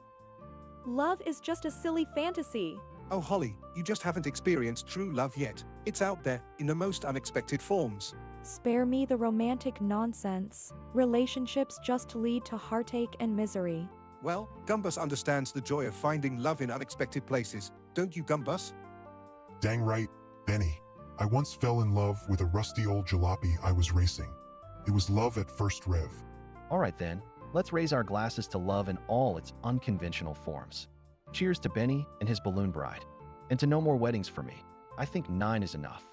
Love is just a silly fantasy. Oh Holly, you just haven't experienced true love yet. It's out there, in the most unexpected forms. Spare me the romantic nonsense. Relationships just lead to heartache and misery. Well, Gumbus understands the joy of finding love in unexpected places. Don't you, Gumbus? Dang right, Benny. I once fell in love with a rusty old jalopy I was racing. It was love at first rev. All right then, let's raise our glasses to love in all its unconventional forms. Cheers to Benny and his balloon bride. And to no more weddings for me. I think 9 is enough.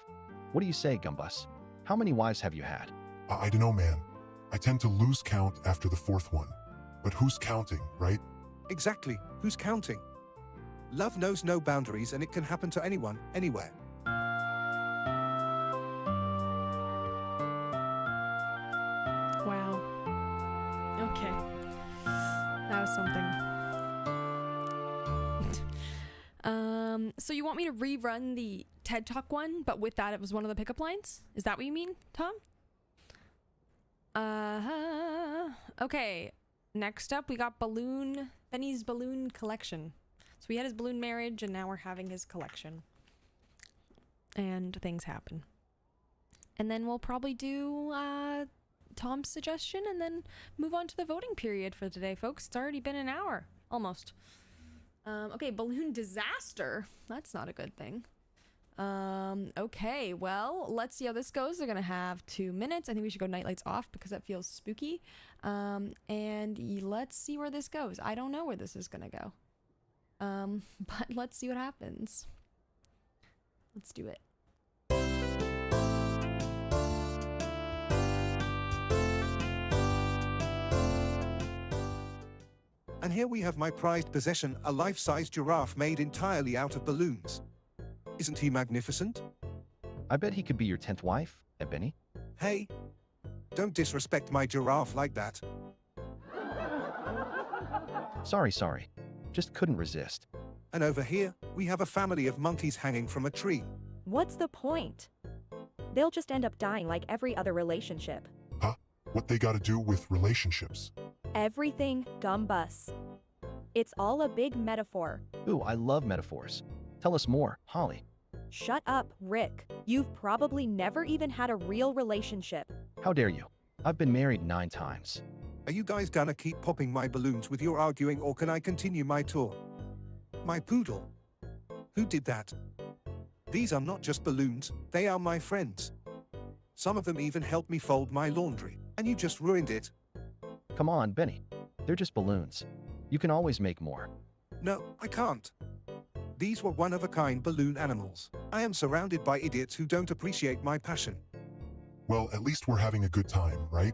What do you say, Gumbus? How many wives have you had? I don't know, man. I tend to lose count after the 4th one. But who's counting, right? Exactly. Who's counting? Love knows no boundaries, and it can happen to anyone, anywhere. Wow. Okay. That was something. So you want me to rerun the TED Talk one, but with that it was one of the pickup lines? Is that what you mean, Tom? Okay. Next up, we got Benny's balloon collection. So we had his balloon marriage, and now we're having his collection. And things happen. And then we'll probably do Tom's suggestion, and then move on to the voting period for today, folks. It's already been an hour, almost. Okay, balloon disaster. That's not a good thing. Okay, well, let's see how this goes. They're gonna have 2 minutes. I think we should go night lights off because that feels spooky. And let's see where this goes. I don't know where this is gonna go. But let's see what happens. Let's do it. And here we have my prized possession, a life-size giraffe made entirely out of balloons. Isn't he magnificent? I bet he could be your 10th wife, Benny. Hey, don't disrespect my giraffe like that. Sorry. Just couldn't resist. And over here, we have a family of monkeys hanging from a tree. What's the point? They'll just end up dying like every other relationship. Huh? What they gotta do with relationships? Everything, Gumbus. It's all a big metaphor. Ooh, I love metaphors. Tell us more, Holly. Shut up, Rick. You've probably never even had a real relationship. How dare you? I've been married 9 times. Are you guys gonna keep popping my balloons with your arguing, or can I continue my tour? My poodle. Who did that? These are not just balloons, they are my friends. Some of them even helped me fold my laundry, and you just ruined it. Come on, Benny. They're just balloons. You can always make more. No, I can't. These were one-of-a-kind balloon animals. I am surrounded by idiots who don't appreciate my passion. Well, at least we're having a good time, right?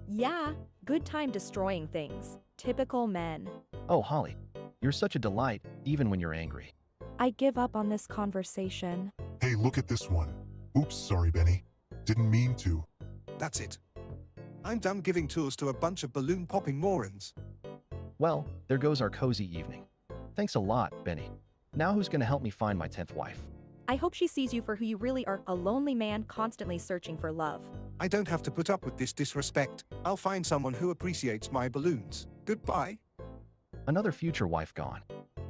Yeah, good time destroying things. Typical men. Oh, Holly, you're such a delight, even when you're angry. I give up on this conversation. Hey, look at this one. Oops, sorry, Benny. Didn't mean to. That's it. I'm done giving tours to a bunch of balloon-popping morons. Well, there goes our cozy evening. Thanks a lot, Benny. Now who's gonna help me find my 10th wife? I hope she sees you for who you really are, a lonely man constantly searching for love. I don't have to put up with this disrespect. I'll find someone who appreciates my balloons. Goodbye. Another future wife gone.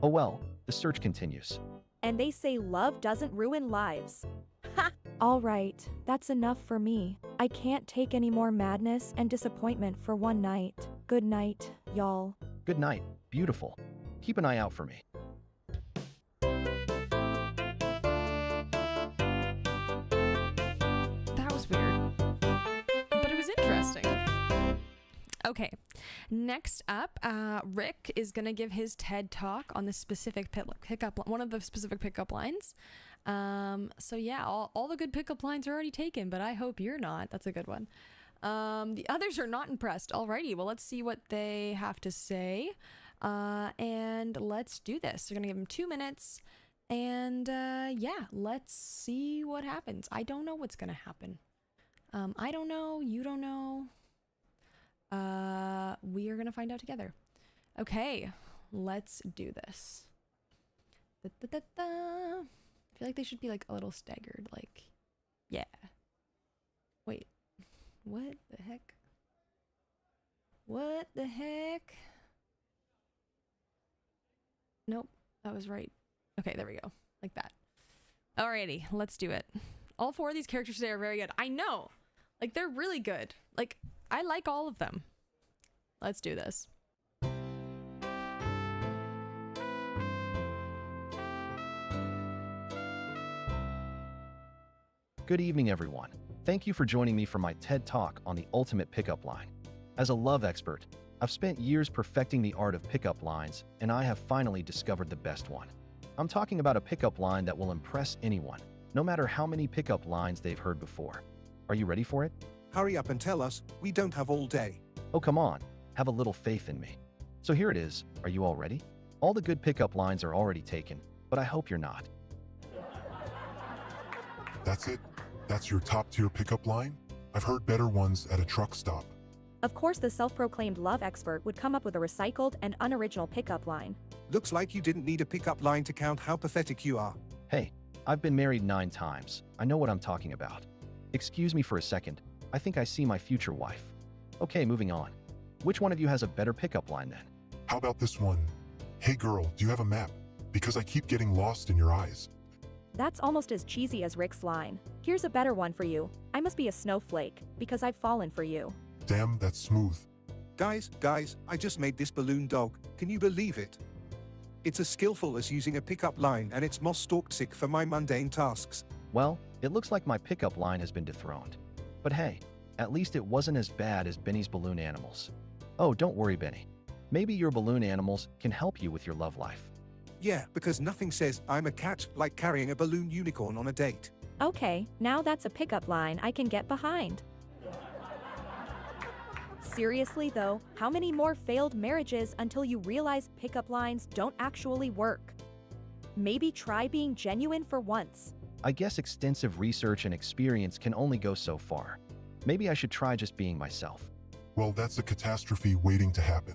Oh well, the search continues. And they say love doesn't ruin lives. Ha! All right, that's enough for me. I can't take any more madness and disappointment for one night. Good night, y'all. Good night, beautiful. Keep an eye out for me. That was weird, but it was interesting. Okay, next up, Rick is gonna give his TED talk on the specific one of the specific pickup lines. So yeah, all the good pickup lines are already taken, but I hope you're not. That's a good one. The others are not impressed. Alrighty, well, let's see what they have to say. And let's do this. We're gonna give them 2 minutes, and yeah, let's see what happens. I don't know what's gonna happen. I don't know. You don't know. We are gonna find out together. Okay, let's do this. I feel like they should be like a little staggered. Like, yeah. Wait, what the heck? What the heck? Nope, that was right. Okay, there we go. Like that. Alrighty, let's do it. All 4 of these characters today are very good. I know. Like, they're really good. Like, I like all of them. Let's do this. Good evening, everyone. Thank you for joining me for my TED Talk on the ultimate pickup line. As a love expert, I've spent years perfecting the art of pickup lines, and I have finally discovered the best one. I'm talking about a pickup line that will impress anyone, no matter how many pickup lines they've heard before. Are you ready for it? Hurry up and tell us, we don't have all day. Oh, come on. Have a little faith in me. So here it is. Are you all ready? All the good pickup lines are already taken, but I hope you're not. That's it? That's your top-tier pickup line? I've heard better ones at a truck stop. Of course, the self-proclaimed love expert would come up with a recycled and unoriginal pickup line. Looks like you didn't need a pickup line to count how pathetic you are. Hey, I've been married 9 times. I know what I'm talking about. Excuse me for a second. I think I see my future wife. Okay, moving on. Which one of you has a better pickup line then? How about this one? Hey girl, do you have a map? Because I keep getting lost in your eyes. That's almost as cheesy as Rick's line. Here's a better one for you. I must be a snowflake, because I've fallen for you. Damn, that's smooth. Guys, I just made this balloon dog. Can you believe it? It's as skillful as using a pickup line, and it's most toxic for my mundane tasks. Well, it looks like my pickup line has been dethroned. But hey, at least it wasn't as bad as Benny's balloon animals. Oh, don't worry, Benny. Maybe your balloon animals can help you with your love life. Yeah, because nothing says I'm a cat like carrying a balloon unicorn on a date. Okay, now that's a pickup line I can get behind. Seriously though, how many more failed marriages until you realize pickup lines don't actually work? Maybe try being genuine for once. I guess extensive research and experience can only go so far. Maybe I should try just being myself. Well, that's a catastrophe waiting to happen.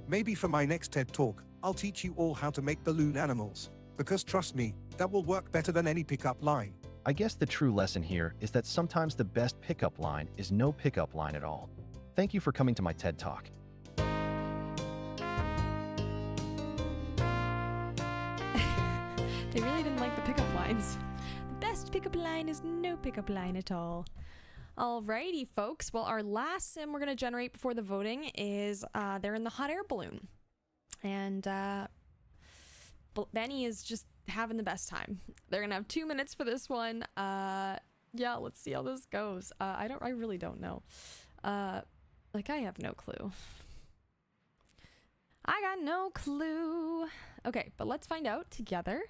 Maybe for my next TED Talk, I'll teach you all how to make balloon animals. Because trust me, that will work better than any pickup line. I guess the true lesson here is that sometimes the best pickup line is no pickup line at all. Thank you for coming to my TED Talk. They really didn't like the pickup lines. The best pickup line is no pickup line at all. Alrighty, folks. Well, our last sim we're going to generate before the voting is they're in the hot air balloon. And Benny is just having the best time. They're going to have 2 minutes for this one. Yeah, let's see how this goes. I really don't know. I have no clue. I got no clue. Okay, but let's find out together.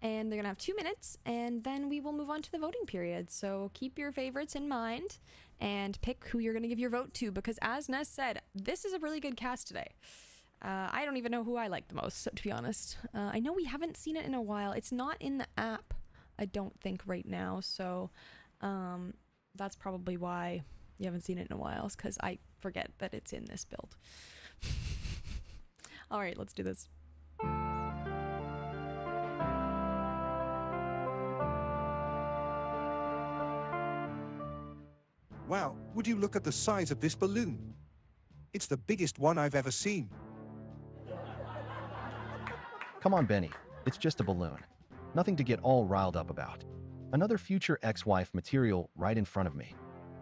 And they're going to have 2 minutes, and then we will move on to the voting period. So keep your favorites in mind and pick who you're going to give your vote to, because as Ness said, this is a really good cast today. I don't even know who I like the most, to be honest. I know we haven't seen it in a while. It's not in the app, I don't think, right now. So that's probably why you haven't seen it in a while, is because I forget that it's in this build. All right, let's do this. Wow, would you look at the size of this balloon? It's the biggest one I've ever seen. Come on, Benny. It's just a balloon. Nothing to get all riled up about. Another future ex-wife material right in front of me.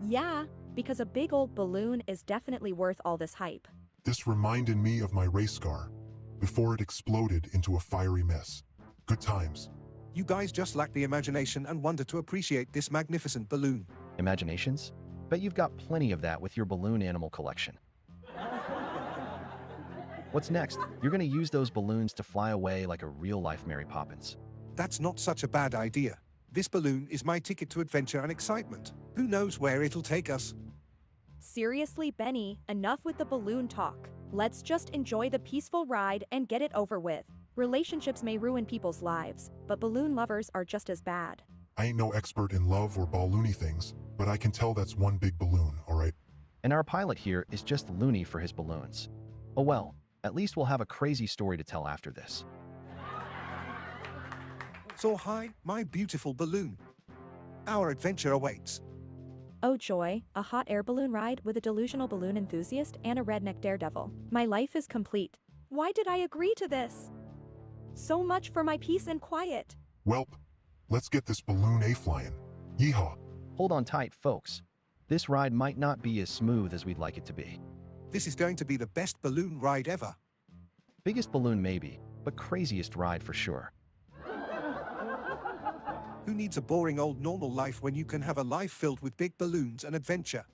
Yeah, because a big old balloon is definitely worth all this hype. This reminded me of my race car before it exploded into a fiery mess. Good times. You guys just lack the imagination and wonder to appreciate this magnificent balloon. Imaginations? Bet you've got plenty of that with your balloon animal collection. What's next? You're going to use those balloons to fly away like a real-life Mary Poppins. That's not such a bad idea. This balloon is my ticket to adventure and excitement. Who knows where it'll take us? Seriously, Benny, enough with the balloon talk. Let's just enjoy the peaceful ride and get it over with. Relationships may ruin people's lives, but balloon lovers are just as bad. I ain't no expert in love or balloony things, but I can tell that's one big balloon, alright? And our pilot here is just loony for his balloons. Oh well, at least we'll have a crazy story to tell after this. So hi, my beautiful balloon. Our adventure awaits. Oh joy, a hot air balloon ride with a delusional balloon enthusiast and a redneck daredevil. My life is complete. Why did I agree to this? So much for my peace and quiet. Welp, let's get this balloon a-flying. Yeehaw. Hold on tight, folks. This ride might not be as smooth as we'd like it to be. This is going to be the best balloon ride ever. Biggest balloon maybe, but craziest ride for sure. Who needs a boring old normal life when you can have a life filled with big balloons and adventure?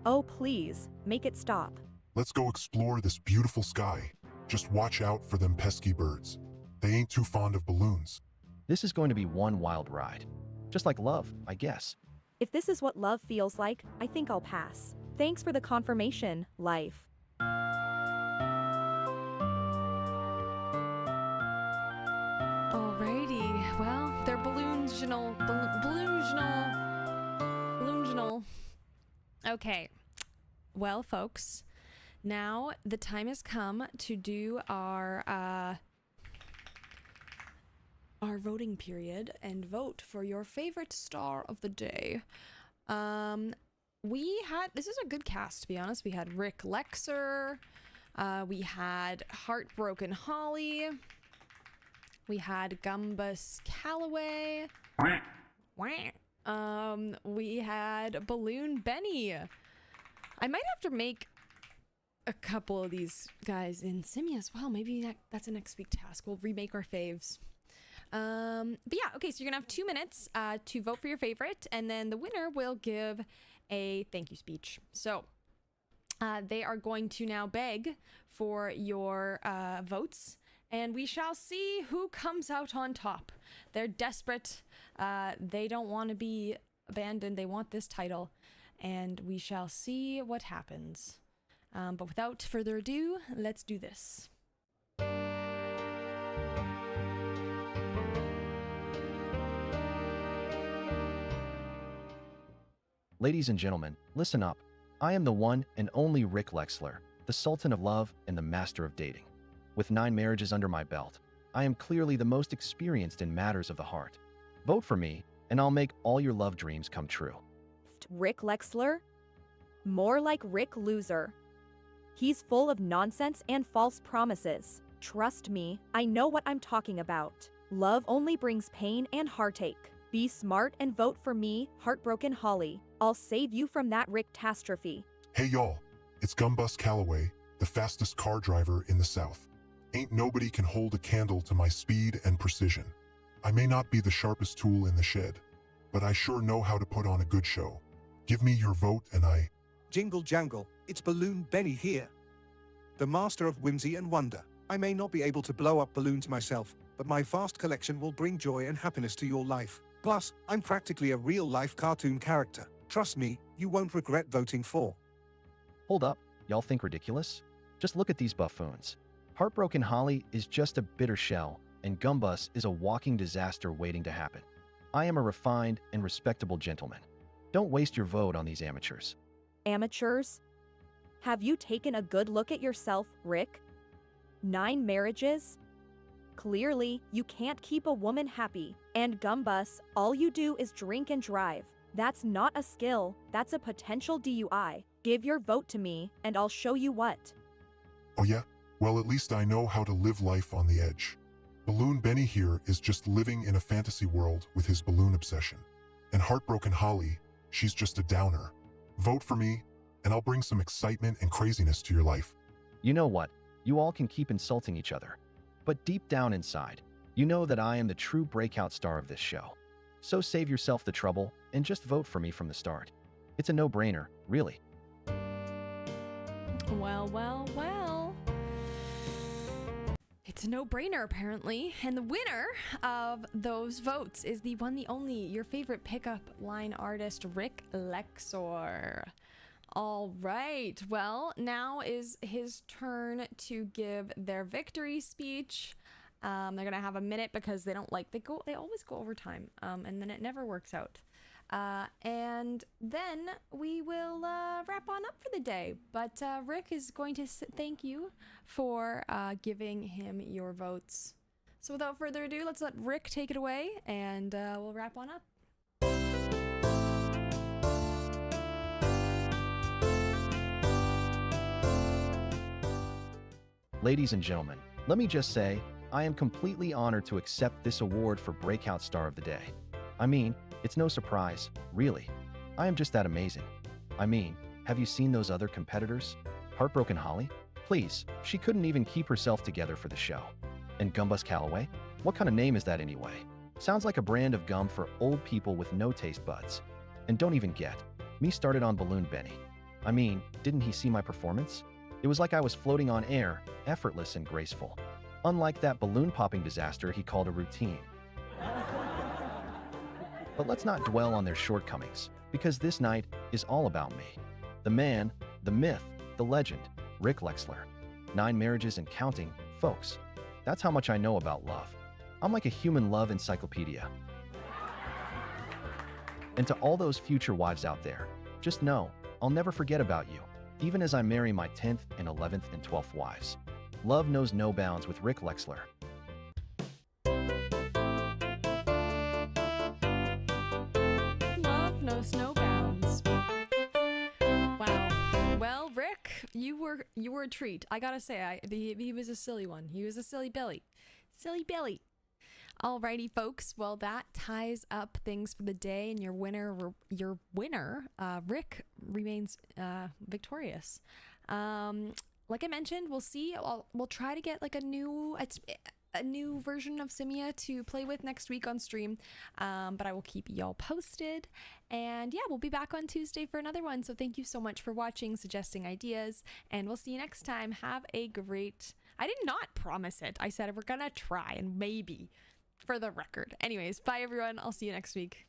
Oh please, make it stop. Let's go explore this beautiful sky. Just watch out for them pesky birds. They ain't too fond of balloons. This is going to be one wild ride. Just like love, I guess. If this is what love feels like, I think I'll pass. Thanks for the confirmation, life. Alrighty, well, they're balloonsional. Okay, well, folks, now the time has come to do our voting period and vote for your favorite star of the day. This is a good cast, to be honest. We had Rick Lexer, we had Heartbroken Holly, we had Gumbus Calloway, we had Balloon Benny. I might have to make a couple of these guys in Simia as well. Maybe that's a next week task. We'll remake our faves. But yeah, okay, so you're gonna have 2 minutes to vote for your favorite, and then the winner will give a thank you speech. So they are going to now beg for your votes, and we shall see who comes out on top. They're desperate. They don't want to be abandoned. They want this title, and we shall see what happens. But without further ado, let's do this. Ladies and gentlemen, listen up. I am the one and only Rick Lexler, the Sultan of Love and the Master of Dating. With 9 marriages under my belt, I am clearly the most experienced in matters of the heart. Vote for me, and I'll make all your love dreams come true. Rick Lexler? More like Rick Loser. He's full of nonsense and false promises. Trust me, I know what I'm talking about. Love only brings pain and heartache. Be smart and vote for me, Heartbroken Holly. I'll save you from that Rick-tastrophe. Hey y'all, it's Gumbus Calloway, the fastest car driver in the South. Ain't nobody can hold a candle to my speed and precision. I may not be the sharpest tool in the shed, but I sure know how to put on a good show. Give me your vote and I... Jingle jangle, it's Balloon Benny here. The master of whimsy and wonder. I may not be able to blow up balloons myself, but my vast collection will bring joy and happiness to your life. Plus, I'm practically a real-life cartoon character. Trust me, you won't regret voting for. Hold up, y'all think ridiculous? Just look at these buffoons. Heartbroken Holly is just a bitter shell, and Gumbus is a walking disaster waiting to happen. I am a refined and respectable gentleman. Don't waste your vote on these amateurs. Amateurs? Have you taken a good look at yourself, Rick? 9 marriages? Clearly, you can't keep a woman happy. And Gumbus, all you do is drink and drive. That's not a skill, that's a potential DUI. Give your vote to me, and I'll show you what. Oh yeah? Well, at least I know how to live life on the edge. Balloon Benny here is just living in a fantasy world with his balloon obsession. And Heartbroken Holly, she's just a downer. Vote for me, and I'll bring some excitement and craziness to your life. You know what? You all can keep insulting each other. But deep down inside, you know that I am the true breakout star of this show. So save yourself the trouble and just vote for me from the start. It's a no-brainer, really. Well, well, well. It's a no-brainer, apparently. And the winner of those votes is the one, the only, your favorite pickup line artist, Rick Lexor. All right. Well, now is his turn to give their victory speech. They're gonna have a minute because they don't like they always go over time, and then it never works out. And then we will wrap on up for the day. But Rick is going to thank you for giving him your votes. So without further ado, let's let Rick take it away, and we'll wrap on up. Ladies and gentlemen, let me just say, I am completely honored to accept this award for Breakout Star of the Day. I mean, it's no surprise, really. I am just that amazing. I mean, have you seen those other competitors? Heartbroken Holly? Please, she couldn't even keep herself together for the show. And Gumbus Calloway? What kind of name is that anyway? Sounds like a brand of gum for old people with no taste buds. And don't even get me started on Balloon Benny. I mean, didn't he see my performance? It was like I was floating on air, effortless and graceful. Unlike that balloon popping disaster he called a routine. But let's not dwell on their shortcomings, because this night is all about me. The man, the myth, the legend, Rick Lexler. 9 marriages and counting, folks. That's how much I know about love. I'm like a human love encyclopedia. And to all those future wives out there, just know, I'll never forget about you, even as I marry my 10th and 11th and 12th wives. Love knows no bounds with Rick Lexler. Love knows no bounds. Wow. Well, Rick, you were a treat. I gotta say, he was a silly one. He was a silly Billy. Silly Billy. Alrighty, folks. Well, that ties up things for the day, and your winner, Rick, remains victorious. Like I mentioned, we'll see. We'll try to get like a new version of Simia to play with next week on stream, but I will keep y'all posted. And yeah, we'll be back on Tuesday for another one. So thank you so much for watching, suggesting ideas, and we'll see you next time. Have a great... I did not promise it. I said we're gonna try, and maybe, for the record. Anyways, bye everyone. I'll see you next week.